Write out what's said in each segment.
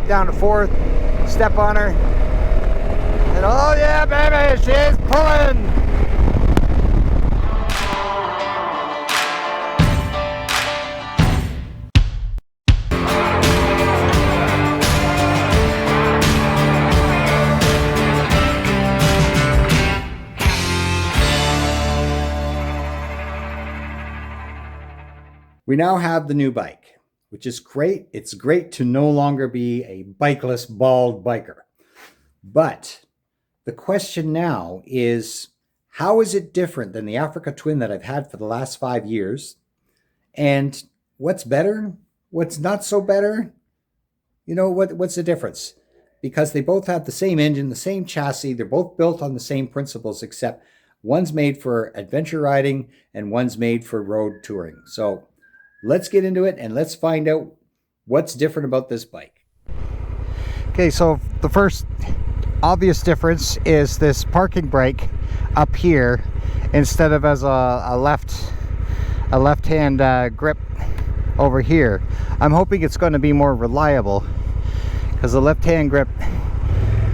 down to fourth, step on her, and oh yeah, baby, she is pulling. We now have the new bike, which is great. It's great to no longer be a bikeless, bald biker. But the question now is, how is it different than the Africa Twin that I've had for the last 5 years? And what's better? What's not so better? You know, what's the difference? Because they both have the same engine, the same chassis. They're both built on the same principles, except one's made for adventure riding and one's made for road touring. So let's get into it and let's find out what's different about this bike. Okay, so the first obvious difference is this parking brake up here instead of as a left-hand grip over here. I'm hoping it's going to be more reliable because the left-hand grip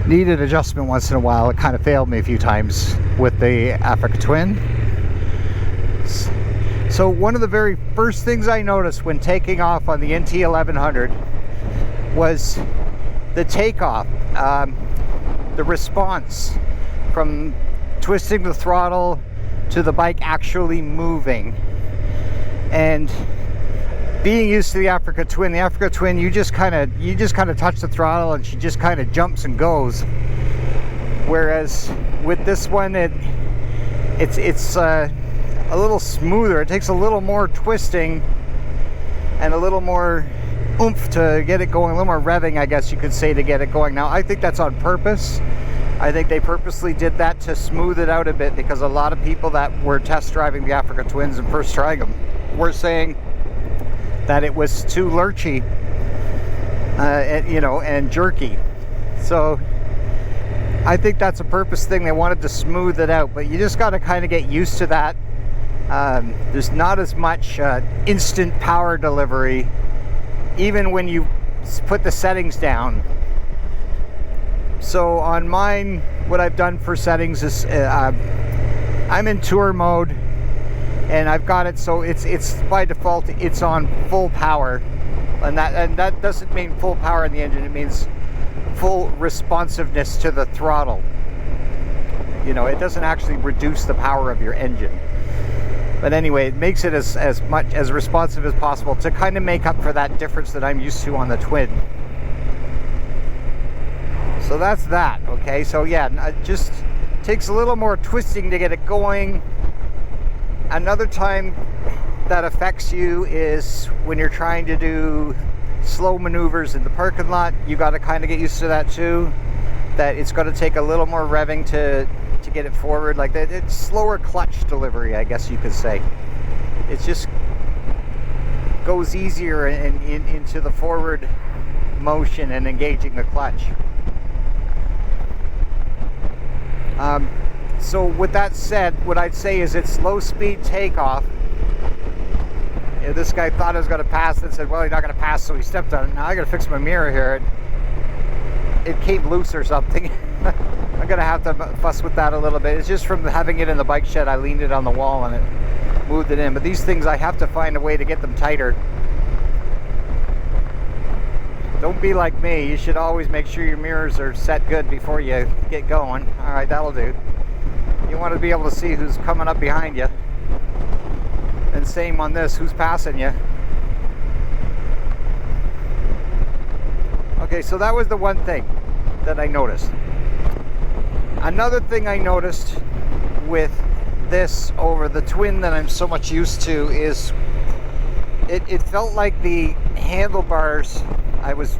needed adjustment once in a while. It kind of failed me a few times with the Africa Twin. So one of the very first things I noticed when taking off on the NT1100 was the takeoff, the response from twisting the throttle to the bike actually moving. And being used to the Africa Twin, you just kind of touch the throttle and she just kind of jumps and goes. Whereas with this one, it's a little smoother. It takes a little more twisting and a little more oomph to get it going, a little more revving, I guess you could say, to get it going. Now, I think that's on purpose. I think they purposely did that to smooth it out a bit, because a lot of people that were test driving the Africa Twins and first trying them were saying that it was too lurchy, and jerky. So I think that's a purpose thing. They wanted to smooth it out, but you just got to kind of get used to that. There's not as much instant power delivery, even when you put the settings down. So on mine, what I've done for settings is I'm in tour mode, and I've got it so it's by default it's on full power, and that doesn't mean full power in the engine. It means full responsiveness to the throttle. You know, it doesn't actually reduce the power of your engine. But anyway, it makes it as much as responsive as possible to kind of make up for that difference that I'm used to on the Twin. So that's that, okay? So yeah, it just takes a little more twisting to get it going. Another time that affects you is when you're trying to do slow maneuvers in the parking lot. You got to kind of get used to that too. That it's going to take a little more revving to get it forward, like that. It's slower clutch delivery, I guess you could say. It just goes easier into the forward motion and engaging the clutch. So with that said, what I'd say is it's low speed takeoff. This guy thought I was going to pass and said, well, you're not going to pass, so he stepped on it. Now I got to fix my mirror here. It came loose or something. I'm going to have to fuss with that a little bit. It's just from having it in the bike shed, I leaned it on the wall and it moved it in. But these things, I have to find a way to get them tighter. Don't be like me. You should always make sure your mirrors are set good before you get going. All right, that'll do. You want to be able to see who's coming up behind you. And same on this, who's passing you. Okay, so that was the one thing that I noticed. Another thing I noticed with this over the Twin that I'm so much used to is it felt like the handlebars, I was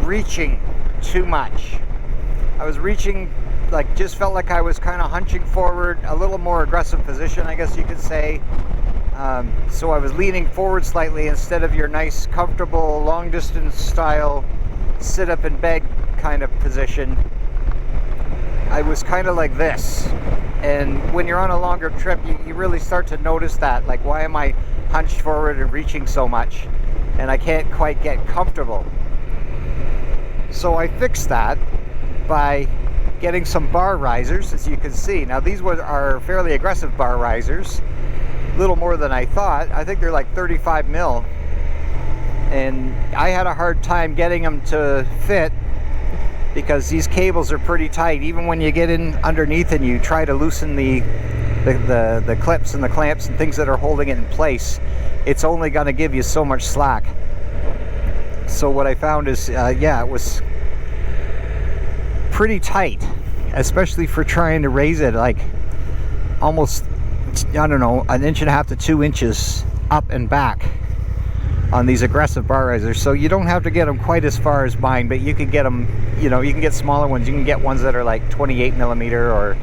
reaching too much. I was reaching, like, just felt like I was kind of hunching forward, a little more aggressive position, I guess you could say. So I was leaning forward slightly instead of your nice, comfortable, long distance style sit up and beg kind of position. I was kind of like this. And when you're on a longer trip, you really start to notice that, like, why am I hunched forward and reaching so much? And I can't quite get comfortable. So I fixed that by getting some bar risers, as you can see. Now these are fairly aggressive bar risers, a little more than I thought. I think they're like 35 mil, and I had a hard time getting them to fit because these cables are pretty tight. Even when you get in underneath and you try to loosen the clips and the clamps and things that are holding it in place, it's only going to give you so much slack. So what I found is, yeah, it was pretty tight, especially for trying to raise it like almost, I don't know, 1.5 to 2 inches up and back on these aggressive bar risers. So you don't have to get them quite as far as mine, but you can get them, you know, you can get smaller ones. You can get ones that are like 28 millimeter or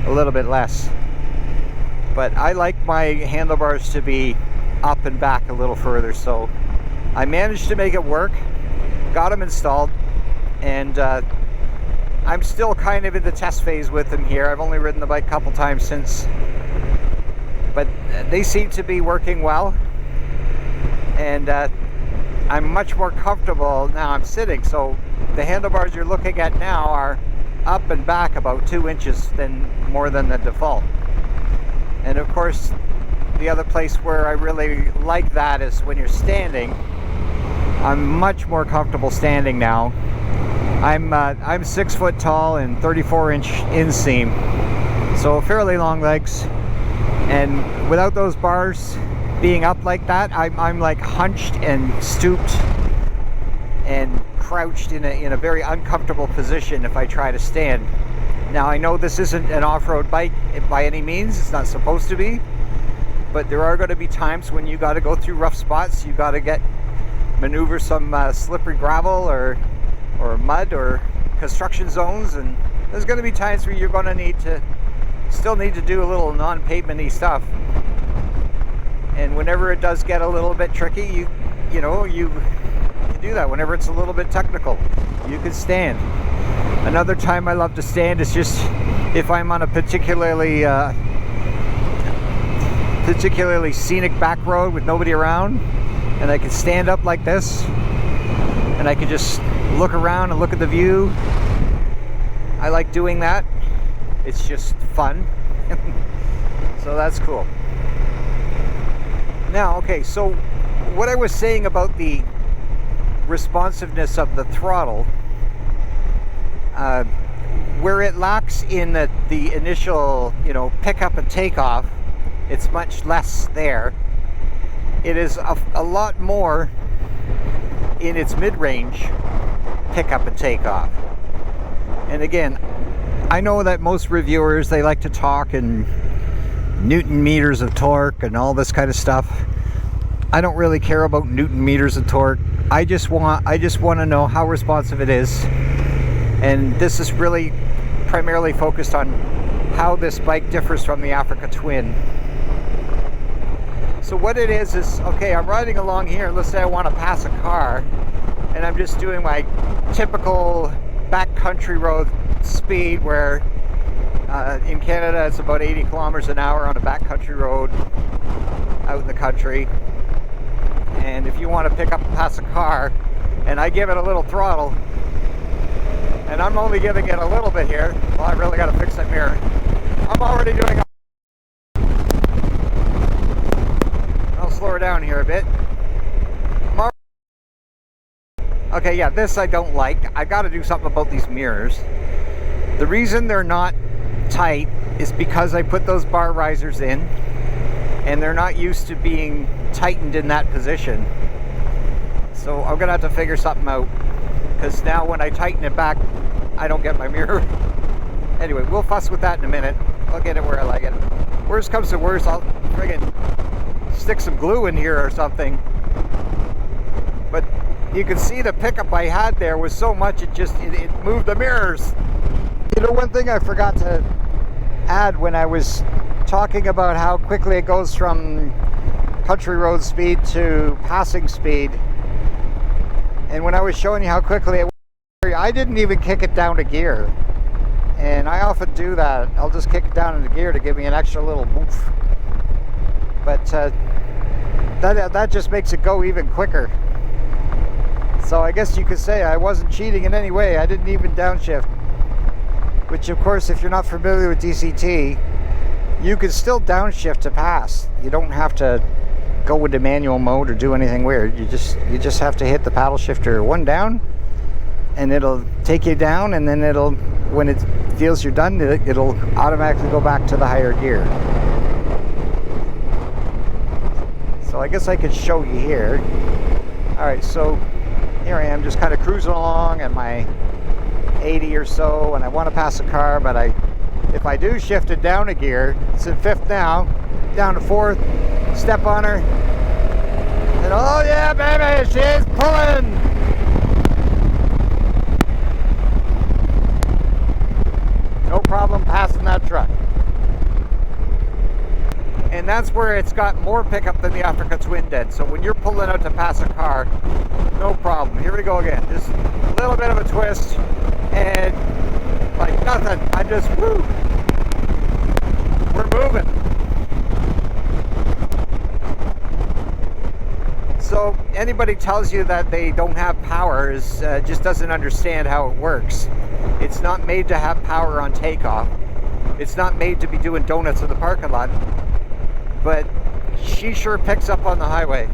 a little bit less. But I like my handlebars to be up and back a little further, so I managed to make it work, got them installed, and I'm still kind of in the test phase with them here. I've only ridden the bike a couple times since, but they seem to be working well, and I'm much more comfortable now I'm sitting. So the handlebars you're looking at now are up and back about 2 inches more than the default. And of course, the other place where I really like that is when you're standing. I'm much more comfortable standing now. I'm 6 foot tall and 34-inch inseam, so fairly long legs. And without those bars being up like that, I'm like hunched and stooped and crouched in a very uncomfortable position if I try to stand. Now I know this isn't an off-road bike by any means, it's not supposed to be, but there are going to be times when you got to go through rough spots. You got to maneuver some slippery gravel or mud or construction zones, and there's going to be times where you're going to still need to do a little non-pavementy stuff. And whenever it does get a little bit tricky, you can do that. Whenever it's a little bit technical, you can stand. Another time I love to stand is just if I'm on a particularly scenic back road with nobody around, and I can stand up like this and I can just look around and look at the view. I like doing that. It's just fun. So that's cool. Now, okay, so what I was saying about the responsiveness of the throttle, where it lacks in the initial, pickup and takeoff, it's much less there. It is a lot more in its mid-range pickup and takeoff. And again, I know that most reviewers, they like to talk in Newton meters of torque and all this kind of stuff. I don't really care about Newton meters of torque. I just want to know how responsive it is. And this is really primarily focused on how this bike differs from the Africa Twin. So what it is, okay, I'm riding along here, let's say I want to pass a car, and I'm just doing my typical backcountry road speed where in Canada it's about 80 kilometers an hour on a backcountry road out in the country. And if you want to pick up and pass a car, and I give it a little throttle, and I'm only giving it a little bit here, well, I really got to fix that mirror. I'm already doing slow her down here a bit. Okay, yeah, this I don't like. I got to do something about these mirrors. The reason they're not tight is because I put those bar risers in, and they're not used to being tightened in that position. So I'm gonna have to figure something out, because now when I tighten it back, I don't get my mirror. Anyway, we'll fuss with that in a minute. I'll get it where I like it. Worst comes to worst, I'll friggin' stick some glue in here or something. But you can see the pickup I had there was so much it moved the mirrors. One thing I forgot to add when I was talking about how quickly it goes from country road speed to passing speed, and when I was showing you how quickly it went, I didn't even kick it down to gear. And I often do that. I'll just kick it down into gear to give me an extra little woof. But that just makes it go even quicker. So I guess you could say I wasn't cheating in any way. I didn't even downshift. Which of course, if you're not familiar with DCT, you can still downshift to pass. You don't have to go into manual mode or do anything weird. You just have to hit the paddle shifter one down, and it'll take you down, and then it'll, when it feels you're done, it'll automatically go back to the higher gear. So I guess I could show you here. Alright, so here I am just kind of cruising along at my 80 or so, and I want to pass a car, but if I do shift it down a gear, it's in 5th now, down to 4th, step on her, and oh yeah baby, she's pulling! No problem passing that truck. And that's where it's got more pickup than the Africa Twin did. So when you're pulling out to pass a car, no problem. Here we go again. Just a little bit of a twist, and like nothing. I just, woo! We're moving. So anybody tells you that they don't have power just doesn't understand how it works. It's not made to have power on takeoff. It's not made to be doing donuts in the parking lot. But she sure picks up on the highway.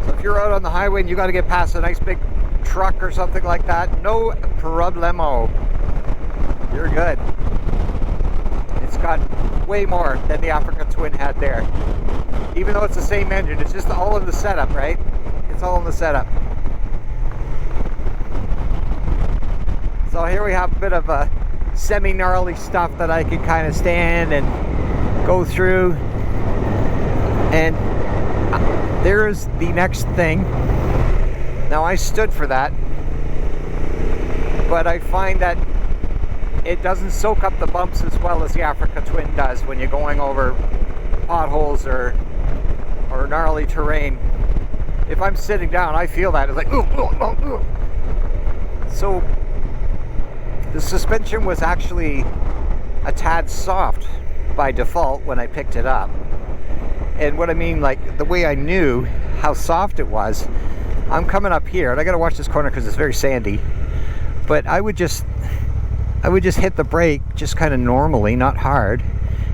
So if you're out on the highway and you got to get past a nice big truck or something like that, no problemo. You're good. It's got way more than the Africa Twin had there. Even though it's the same engine, it's just all in the setup, right? It's all in the setup. So here we have a bit of a semi-gnarly stuff that I can kind of stand and go through. And there's the next thing. Now I stood for that, but I find that it doesn't soak up the bumps as well as the Africa Twin does when you're going over potholes or gnarly terrain. If I'm sitting down, I feel that. It's like, ooh, ooh, ooh, ooh. So the suspension was actually a tad soft by default when I picked it up. And what I mean, like the way I knew how soft it was, I'm coming up here, and I gotta watch this corner because it's very sandy, but I would just hit the brake just kind of normally, not hard,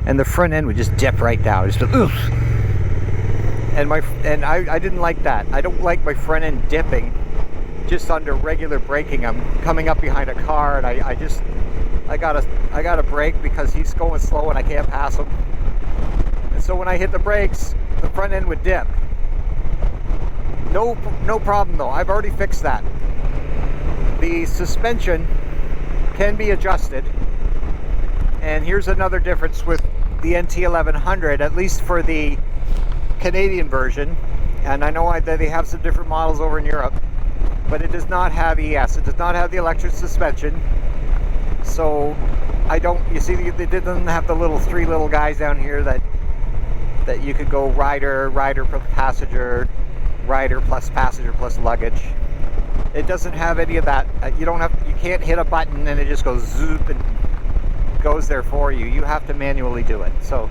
and the front end would just dip right down. Just oof. And I didn't like that. I don't like my front end dipping just under regular braking. I'm coming up behind a car, and I gotta brake because he's going slow and I can't pass him. And so when I hit the brakes, the front end would dip. No problem though. I've already fixed that. The suspension can be adjusted, and here's another difference with the NT1100, at least for the Canadian version, and I know that they have some different models over in Europe, but it does not have ES. It does not have the electric suspension. So you see, they didn't have the three little guys down here that you could go rider plus passenger, rider plus passenger plus luggage. It doesn't have any of that. You can't hit a button and it just goes zoop and goes there for you. You have to manually do it. So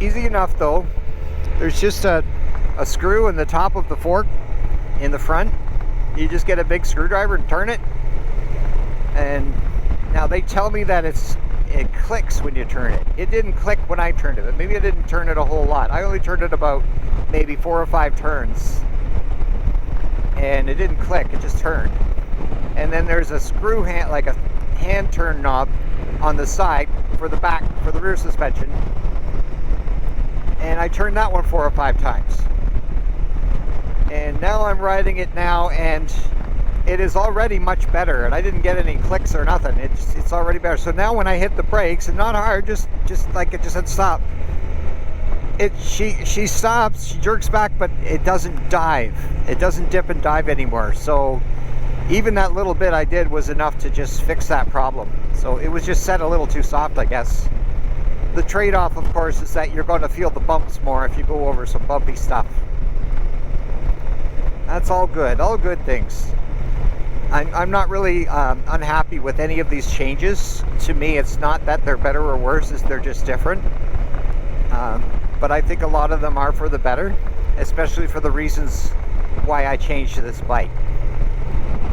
easy enough though. There's just a screw in the top of the fork in the front. You just get a big screwdriver and turn it. And now they tell me that it clicks when you turn it. It didn't click when I turned it, but maybe I didn't turn it a whole lot. I only turned it about maybe 4 or 5 turns, and it didn't click, it just turned. And then there's a screw hand, like a hand turn knob on the side for the back, for the rear suspension, and I turned that one 4 or 5 times. And now I'm riding it now, and it is already much better, and I didn't get any clicks or nothing. It's already better. So now when I hit the brakes, and not hard, just like it just said stop, she stops, she jerks back, but it doesn't dive. It doesn't dip and dive anymore. So even that little bit I did was enough to just fix that problem. So it was just set a little too soft, I guess. The trade-off, of course, is that you're going to feel the bumps more if you go over some bumpy stuff. That's all good things. I'm not really unhappy with any of these changes. To me, it's not that they're better or worse, it's they're just different. But I think a lot of them are for the better. especially for the reasons why I changed to this bike.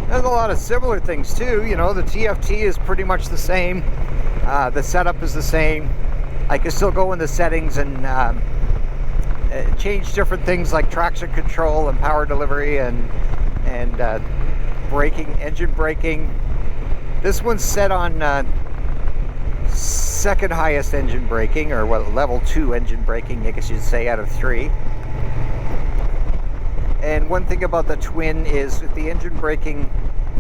There's a lot of similar things too, you know, the TFT is pretty much the same, the setup is the same. I can still go in the settings and change different things like traction control and power delivery and braking, engine braking. This one's set on second highest engine braking, or well, level 2 engine braking, I guess you'd say, out of 3. And one thing about the Twin is if the engine braking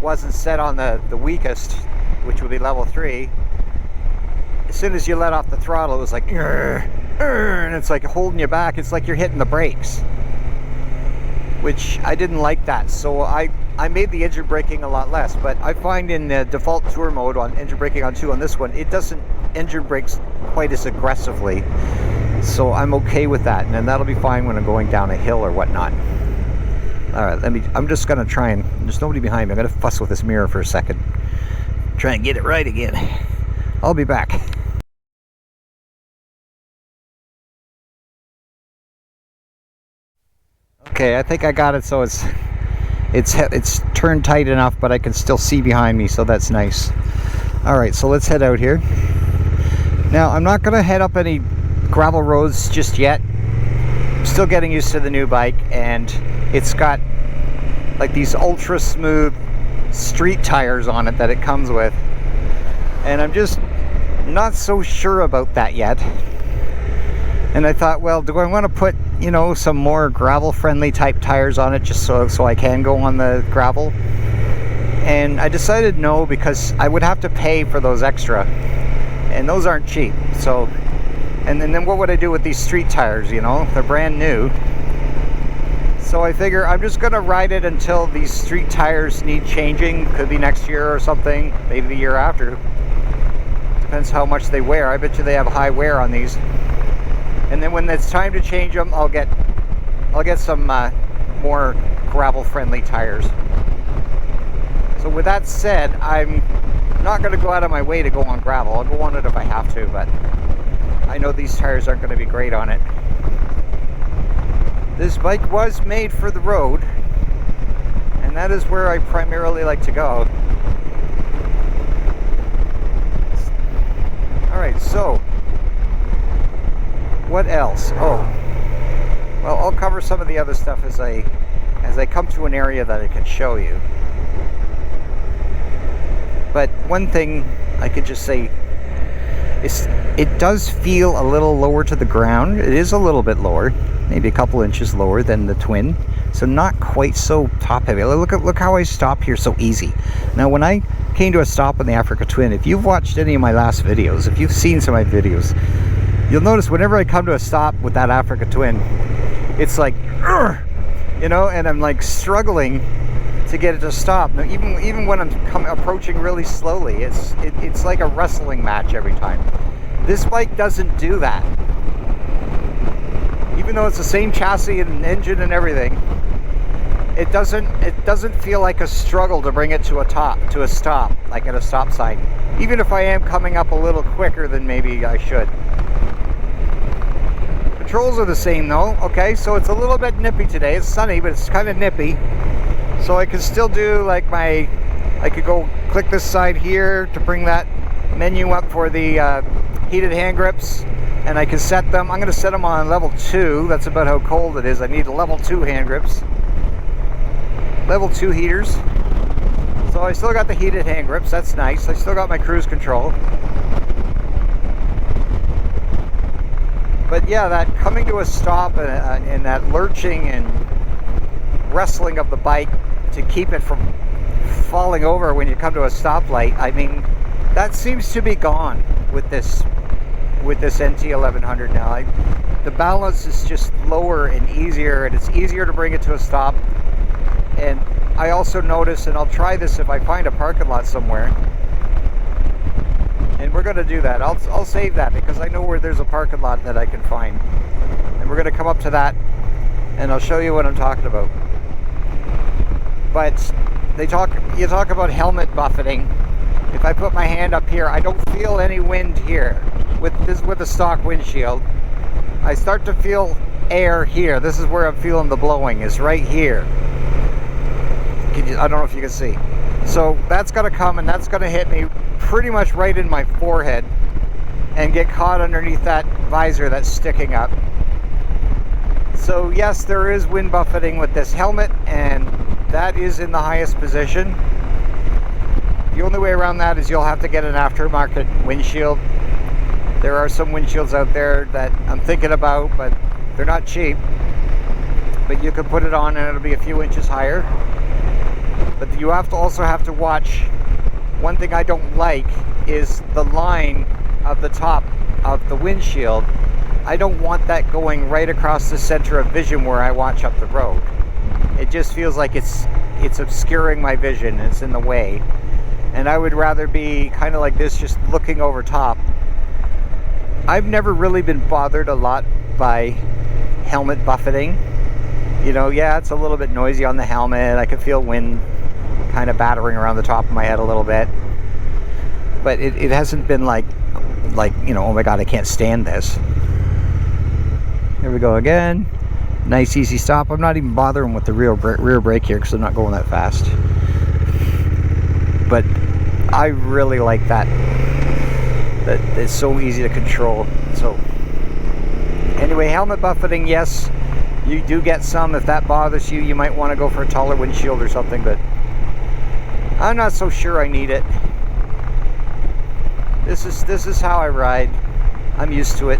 wasn't set on the weakest, which would be level 3, as soon as you let off the throttle, it was like, and it's like holding you back. It's like you're hitting the brakes, which I didn't like that. So I made the engine braking a lot less, but I find in the default tour mode on engine braking on 2 on this one, it doesn't engine brakes quite as aggressively. So I'm okay with that, and then that'll be fine when I'm going down a hill or whatnot. All right, I'm just gonna try and, there's nobody behind me. I'm gonna fuss with this mirror for a second. Try and get it right again. I'll be back. Okay, I think I got it, so it's turned tight enough, but I can still see behind me, so that's nice. All right, so let's head out here. Now, I'm not gonna head up any gravel roads just yet. I'm still getting used to the new bike, and it's got like these ultra smooth street tires on it that it comes with, and I'm just not so sure about that yet. And I thought, well, do I want to put, you know, some more gravel friendly type tires on it just so I can go on the gravel? And I decided no, because I would have to pay for those extra, and those aren't cheap. So, and then what would I do with these street tires? You know, they're brand new. So I figure I'm just gonna ride it until these street tires need changing. Could be next year or something, maybe the year after. Depends how much they wear. I bet you they have high wear on these. And then when it's time to change them, I'll get some more gravel-friendly tires. So with that said, I'm not going to go out of my way to go on gravel. I'll go on it if I have to, but I know these tires aren't going to be great on it. This bike was made for the road, and that is where I primarily like to go. Alright, so what else? Oh, well, I'll cover some of the other stuff as I come to an area that I can show you. But one thing I could just say is it does feel a little lower to the ground. It is a little bit lower, maybe a couple inches lower than the Twin, so not quite so top heavy. Look how I stop here so easy. Now when I came to a stop on the Africa Twin, if you've watched any of my last videos, if you've seen some of my videos, you'll notice whenever I come to a stop with that Africa Twin, it's like, you know, and I'm like struggling to get it to stop. Now, even when I'm approaching really slowly, it's like a wrestling match every time. This bike doesn't do that. Even though it's the same chassis and engine and everything, it doesn't feel like a struggle to bring it to a stop, like at a stop sign. Even if I am coming up a little quicker than maybe I should. Controls are the same though. Okay, so it's a little bit nippy today. It's sunny, but it's kind of nippy. So I can still do like I could go click this side here to bring that menu up for the heated hand grips, and I can set them. I'm going to set them on level 2. That's about how cold it is. I need a level 2 hand grips, level 2 heaters. So I still got the heated hand grips. That's nice. I still got my cruise control. But yeah, that coming to a stop and that lurching and wrestling of the bike to keep it from falling over when you come to a stoplight, I mean, that seems to be gone with this NT1100 now. The balance is just lower and easier, and it's easier to bring it to a stop. And I also notice, and I'll try this if I find a parking lot somewhere, and we're going to do that. I'll save that because I know where there's a parking lot that I can find, and we're going to come up to that and I'll show you what I'm talking about. But you talk about helmet buffeting. If I put my hand up here, I don't feel any wind here with a stock windshield. I start to feel air here. This is where I'm feeling the blowing, is right here. I don't know if you can see. So that's gonna come and that's gonna hit me pretty much right in my forehead and get caught underneath that visor that's sticking up. So yes, there is wind buffeting with this helmet, and that is in the highest position. The only way around that is you'll have to get an aftermarket windshield. There are some windshields out there that I'm thinking about, but they're not cheap. But you can put it on and it'll be a few inches higher. But you also have to watch. One thing I don't like is the line of the top of the windshield. I don't want that going right across the center of vision where I watch up the road. It just feels like it's obscuring my vision. It's in the way. And I would rather be kind of like this, just looking over top. I've never really been bothered a lot by helmet buffeting. You know, yeah, it's a little bit noisy on the helmet. I can feel wind kind of battering around the top of my head a little bit. But it hasn't been like, you know, oh my God, I can't stand this. Here we go again. Nice easy stop. I'm not even bothering with the rear brake here because I'm not going that fast. But I really like that it's so easy to control. So anyway, helmet buffeting, yes, you do get some. If that bothers you, you might want to go for a taller windshield or something, but I'm not so sure I need it. This is how I ride. I'm used to it.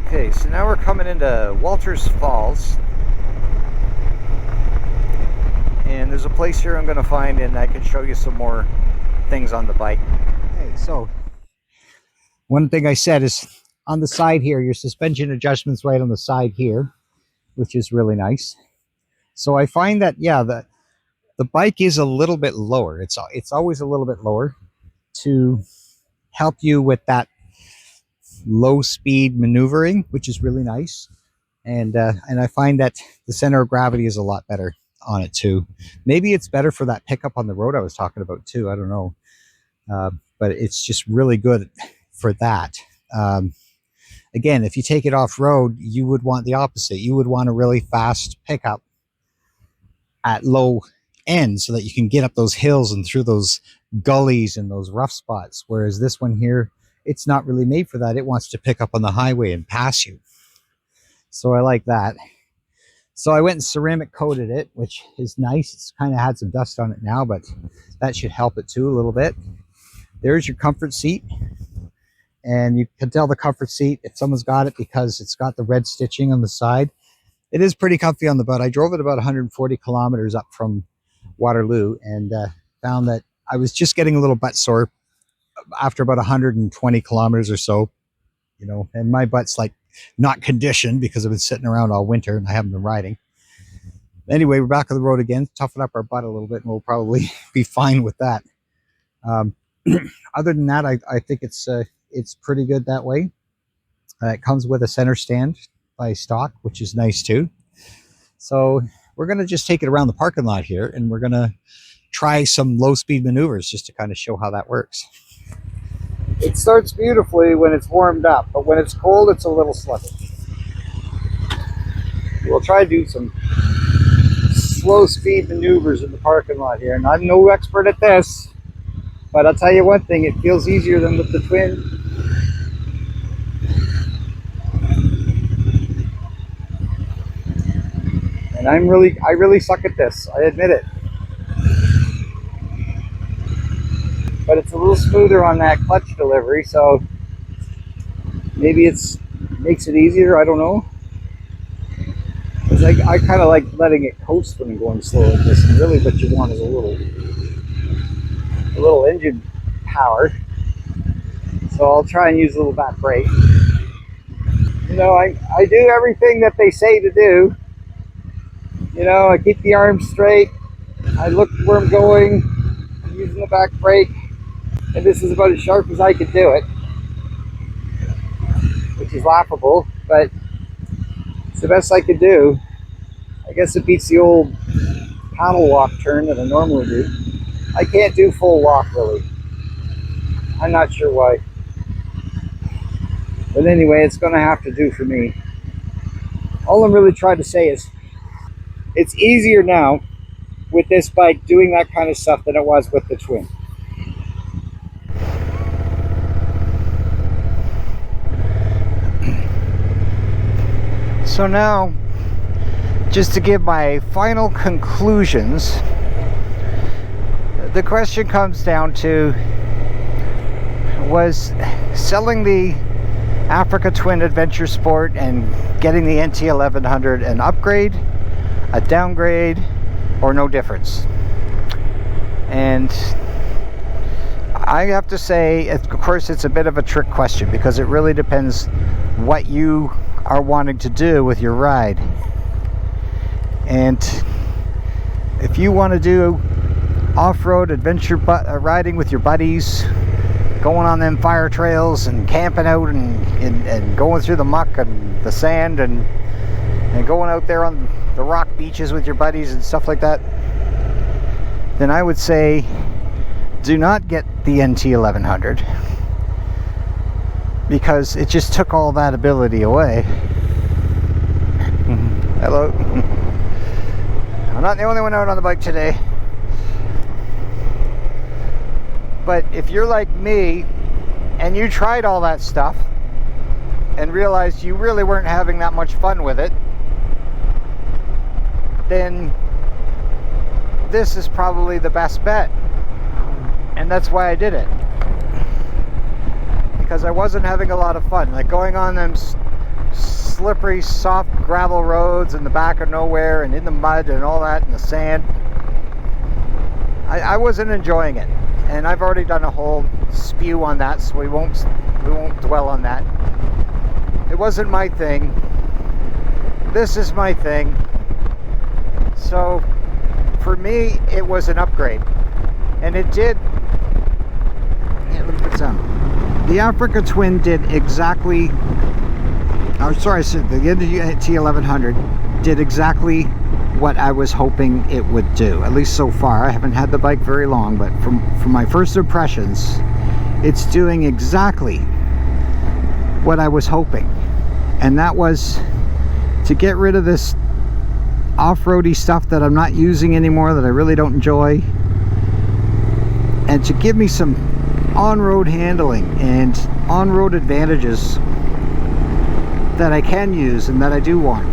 Okay, so now we're coming into Walters Falls. And there's a place here I'm going to find, and I can show you some more things on the bike. Okay, so one thing I said is on the side here, your suspension adjustment's right on the side here, which is really nice. So I find that, yeah, the bike is a little bit lower. It's always a little bit lower to help you with that low speed maneuvering, which is really nice. And I find that the center of gravity is a lot better on it too. Maybe it's better for that pickup on the road I was talking about too. I don't know. But it's just really good for that. Again, if you take it off road, you would want the opposite. You would want a really fast pickup at low end so that you can get up those hills and through those gullies and those rough spots. Whereas this one here, it's not really made for that. It wants to pick up on the highway and pass you. So I like that. So I went and ceramic coated it, which is nice. It's kind of had some dust on it now, but that should help it too a little bit. There's your comfort seat. And you can tell the comfort seat if someone's got it because it's got the red stitching on the side. It is pretty comfy on the butt. I drove it about 140 kilometers up from Waterloo and found that I was just getting a little butt sore after about 120 kilometers or so, you know, and my butt's like not conditioned because I've been sitting around all winter and I haven't been riding. Anyway, we're back on the road again, toughen up our butt a little bit and we'll probably be fine with that. Other than that, I think it's pretty good that way. It comes with a center stand by stock, which is nice too. So we're going to just take it around the parking lot here and we're going to try some low speed maneuvers just to kind of show how that works. It starts beautifully when it's warmed up, but when it's cold, it's a little sluggish. We'll try to do some slow speed maneuvers in the parking lot here. And I'm no expert at this, but I'll tell you one thing, it feels easier than with the Twin. And I really suck at this, I admit it. But it's a little smoother on that clutch delivery, so maybe makes it easier, I don't know. Because I kind of like letting it coast when I'm going slow like this, and really what you want is a little engine power. So I'll try and use a little back brake. You know, I do everything that they say to do. You know, I keep the arms straight, I look where I'm going, I'm using the back brake, and this is about as sharp as I could do it, which is laughable, but it's the best I could do. I guess it beats the old paddle walk turn that I normally do. I can't do full walk really. I'm not sure why. But anyway, it's going to have to do for me. All I'm really trying to say is it's easier now with this bike doing that kind of stuff than it was with the Twin. So now, just to give my final conclusions, the question comes down to, was selling the Africa Twin Adventure Sport and getting the NT1100 an upgrade, a downgrade, or no difference? And I have to say, of course, it's a bit of a trick question because it really depends what you are wanting to do with your ride. And if you want to do off-road adventure riding with your buddies, going on them fire trails and camping out and going through the muck and the sand and going out there on the rock beaches with your buddies and stuff like that, then I would say do not get the NT1100, because it just took all that ability away. Hello. I'm not the only one out on the bike today. But if you're like me and you tried all that stuff and realized you really weren't having that much fun with it, then this is probably the best bet. And that's why I did it. Because I wasn't having a lot of fun. Like going on them slippery, soft gravel roads in the back of nowhere and in the mud and all that and the sand. I wasn't enjoying it. And I've already done a whole spew on that, so we won't dwell on that. It wasn't my thing. This is my thing. So for me, it was an upgrade. And it did. Yeah, let me put some. The Africa Twin did exactly, the NT1100 did exactly what I was hoping it would do, at least so far. I haven't had the bike very long, but from my first impressions, it's doing exactly what I was hoping. And that was to get rid of this off-roady stuff that I'm not using anymore, that I really don't enjoy, and to give me some on-road handling and on-road advantages that I can use and that I do want.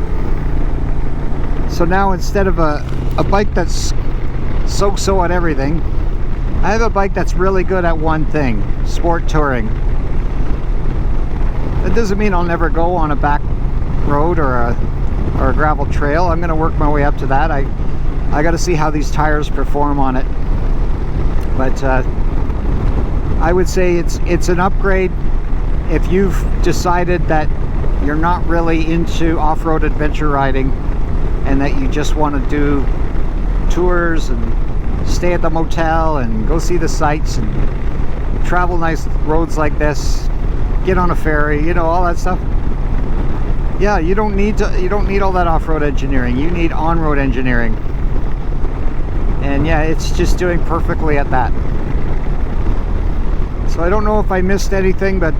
So now, instead of a bike that's so-so at everything, I have a bike that's really good at one thing: sport touring. That doesn't mean I'll never go on a back road or a gravel trail. I'm going to work my way up to that. I got to see how these tires perform on it. But I would say it's an upgrade if you've decided that you're not really into off-road adventure riding and that you just want to do tours and stay at the motel and go see the sights and travel nice roads like this, get on a ferry, you know, all that stuff. Yeah, you don't need all that off-road engineering. You need on-road engineering. And yeah, it's just doing perfectly at that. So I don't know if I missed anything, but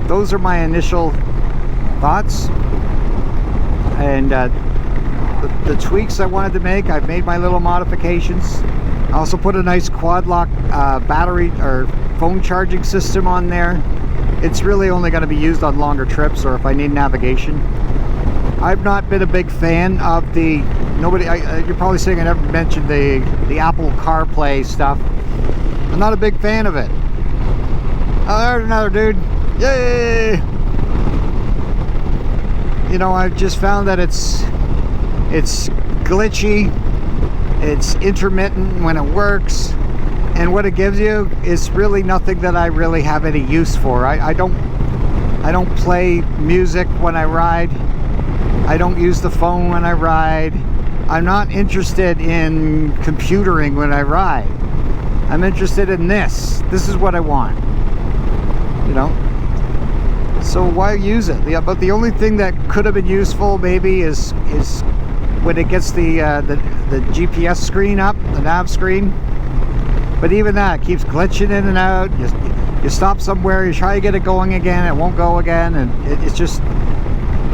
those are my initial thoughts. And the tweaks I wanted to make, I've made my little modifications. I also put a nice quad lock battery or phone charging system on there. It's really only going to be used on longer trips or if I need navigation. I've not been a big fan of the you're probably saying I never mentioned the Apple CarPlay stuff. I'm not a big fan of it. Oh, there's another dude. Yay! You know, I've just found that it's glitchy, it's intermittent when it works, and what it gives you is really nothing that I really have any use for. I don't play music when I ride. I don't use the phone when I ride. I'm not interested in computering when I ride. I'm interested in this. This is what I want. You know? So why use it? Yeah, but the only thing that could have been useful maybe is when it gets the GPS screen up, the nav screen. But even that keeps glitching in and out. You stop somewhere, you try to get it going again, it won't go again, and it just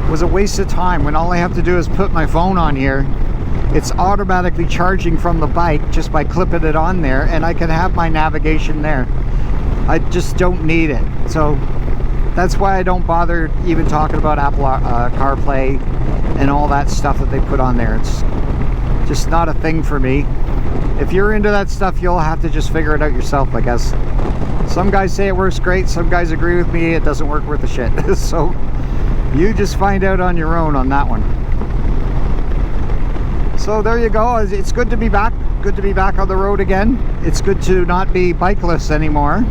was a waste of time when all I have to do is put my phone on here. It's automatically charging from the bike just by clipping it on there, and I can have my navigation there. I just don't need it. So that's why I don't bother even talking about Apple CarPlay and all that stuff that they put on there. It's just not a thing for me. If you're into that stuff, you'll have to just figure it out yourself, I guess. Some guys say it works great, some guys agree with me it doesn't work worth a shit. So you just find out on your own on that one. So there you go. It's good to be back. Good to be back on the road again. It's good to not be bikeless anymore,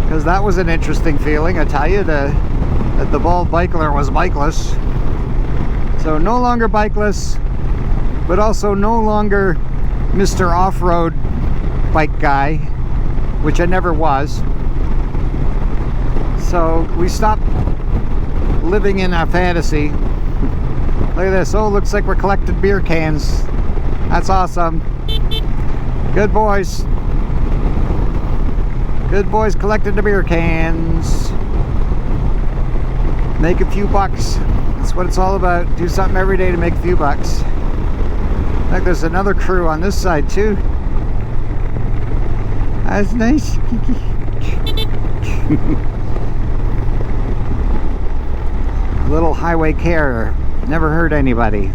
because that was an interesting feeling, I tell you, that the bald biker was bikeless. So no longer bikeless, but also no longer Mr. Off-Road bike guy, which I never was. So we stopped living in a fantasy. Look at this. Oh, looks like we're collecting beer cans. That's awesome. Good boys. Good boys collecting the beer cans. Make a few bucks. That's what it's all about. Do something every day to make a few bucks. Look, there's another crew on this side too. That's nice. Little highway care. Never hurt anybody.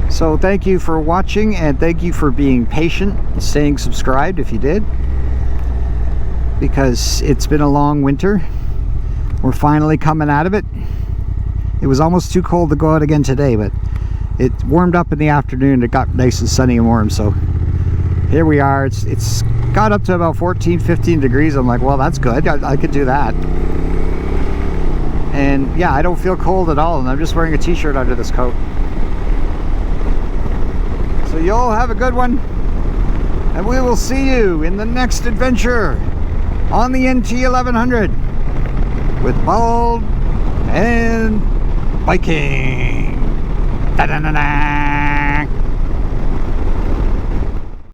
So thank you for watching, and thank you for being patient, staying subscribed if you did, because it's been a long winter. We're finally coming out of it. It was almost too cold to go out again today, but it warmed up in the afternoon. It got nice and sunny and warm, so here we are. It's got up to about 14-15 degrees. I'm like, well, that's good. I could do that. And yeah, I don't feel cold at all, and I'm just wearing a t-shirt under this coat. So you'll have a good one, and we will see you in the next adventure on the NT1100 with bald and biking. Da-da-da-da.